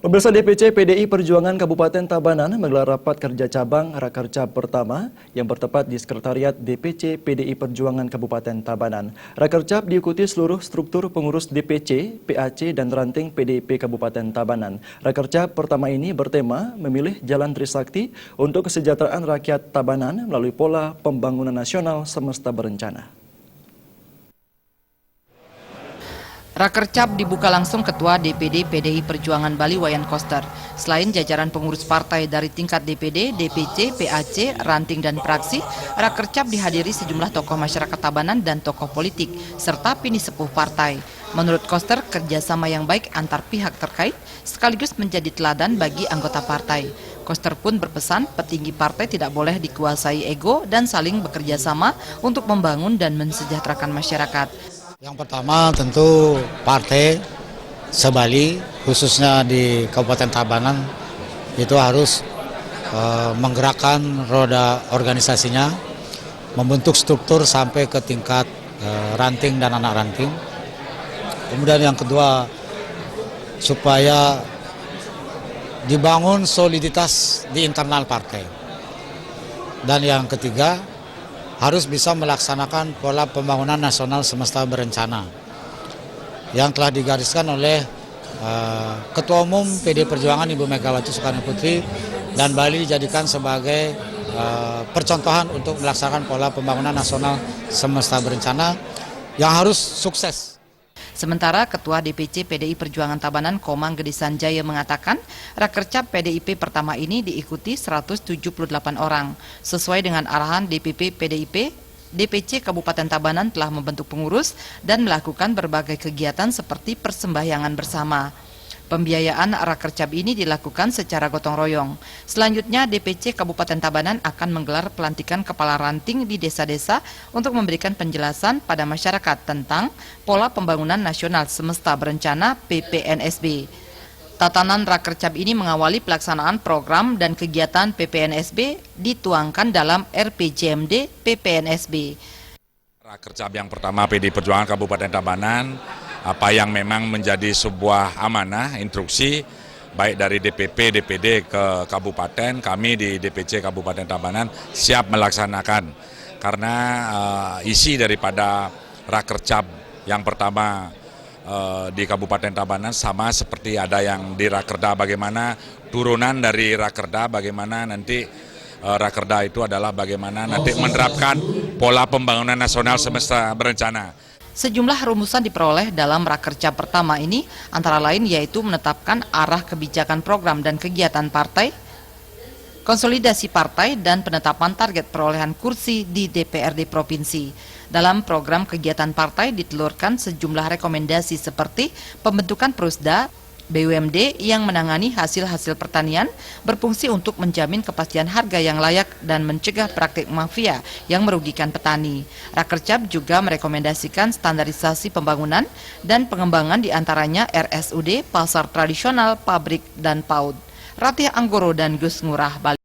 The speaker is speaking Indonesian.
Pemirsa, DPC PDI Perjuangan Kabupaten Tabanan menggelar rapat kerja cabang Rakercap pertama yang bertempat di Sekretariat DPC PDI Perjuangan Kabupaten Tabanan. Rakercap diikuti seluruh struktur pengurus DPC, PAC, dan ranting PDIP Kabupaten Tabanan. Rakercap pertama ini bertema memilih jalan Trisakti untuk kesejahteraan rakyat Tabanan melalui pola pembangunan nasional semesta berencana. Rakercap dibuka langsung Ketua DPD PDI Perjuangan Bali Wayan Koster. Selain jajaran pengurus partai dari tingkat DPD, DPC, PAC, ranting dan praksi, Rakercap dihadiri sejumlah tokoh masyarakat Tabanan dan tokoh politik, serta pini sepuh partai. Menurut Koster, kerjasama yang baik antar pihak terkait sekaligus menjadi teladan bagi anggota partai. Koster pun berpesan petinggi partai tidak boleh dikuasai ego dan saling bekerja sama untuk membangun dan mensejahterakan masyarakat. Yang pertama tentu partai se-Bali, khususnya di Kabupaten Tabanan, itu harus menggerakkan roda organisasinya, membentuk struktur sampai ke tingkat ranting dan anak ranting. Kemudian yang kedua, supaya dibangun soliditas di internal partai. Dan yang ketiga, harus bisa melaksanakan pola pembangunan nasional semesta berencana yang telah digariskan oleh Ketua Umum PDI Perjuangan Ibu Megawati Soekarno Putri, dan Bali dijadikan sebagai percontohan untuk melaksanakan pola pembangunan nasional semesta berencana yang harus sukses. Sementara Ketua DPC PDI Perjuangan Tabanan Komang Gede Sanjaya mengatakan Rakercap PDIP pertama ini diikuti 178 orang. Sesuai dengan arahan DPP PDIP, DPC Kabupaten Tabanan telah membentuk pengurus dan melakukan berbagai kegiatan seperti persembahyangan bersama. Pembiayaan Rakercap ini dilakukan secara gotong royong. Selanjutnya DPC Kabupaten Tabanan akan menggelar pelantikan kepala ranting di desa-desa untuk memberikan penjelasan pada masyarakat tentang pola pembangunan nasional semesta berencana PPNSB. Tatanan Rakercap ini mengawali pelaksanaan program dan kegiatan PPNSB dituangkan dalam RPJMD PPNSB. Rakercap yang pertama PDI Perjuangan Kabupaten Tabanan, apa yang memang menjadi sebuah amanah, instruksi, baik dari DPP, DPD ke Kabupaten, kami di DPC Kabupaten Tabanan siap melaksanakan. Karena isi daripada Rakercap yang pertama di Kabupaten Tabanan sama seperti ada yang di Rakerda, bagaimana turunan dari Rakerda, bagaimana nanti Rakerda itu adalah bagaimana nanti menerapkan pola pembangunan nasional semesta berencana. Sejumlah rumusan diperoleh dalam Rakercap pertama ini, antara lain yaitu menetapkan arah kebijakan program dan kegiatan partai, konsolidasi partai, dan penetapan target perolehan kursi di DPRD Provinsi. Dalam program kegiatan partai ditelurkan sejumlah rekomendasi seperti pembentukan Prusda, BUMD yang menangani hasil-hasil pertanian, berfungsi untuk menjamin kepastian harga yang layak dan mencegah praktik mafia yang merugikan petani. Rakercap juga merekomendasikan standarisasi pembangunan dan pengembangan diantaranya RSUD, pasar tradisional, pabrik, dan PAUD. Ratih Anggoro dan Gus Ngurah, Bali.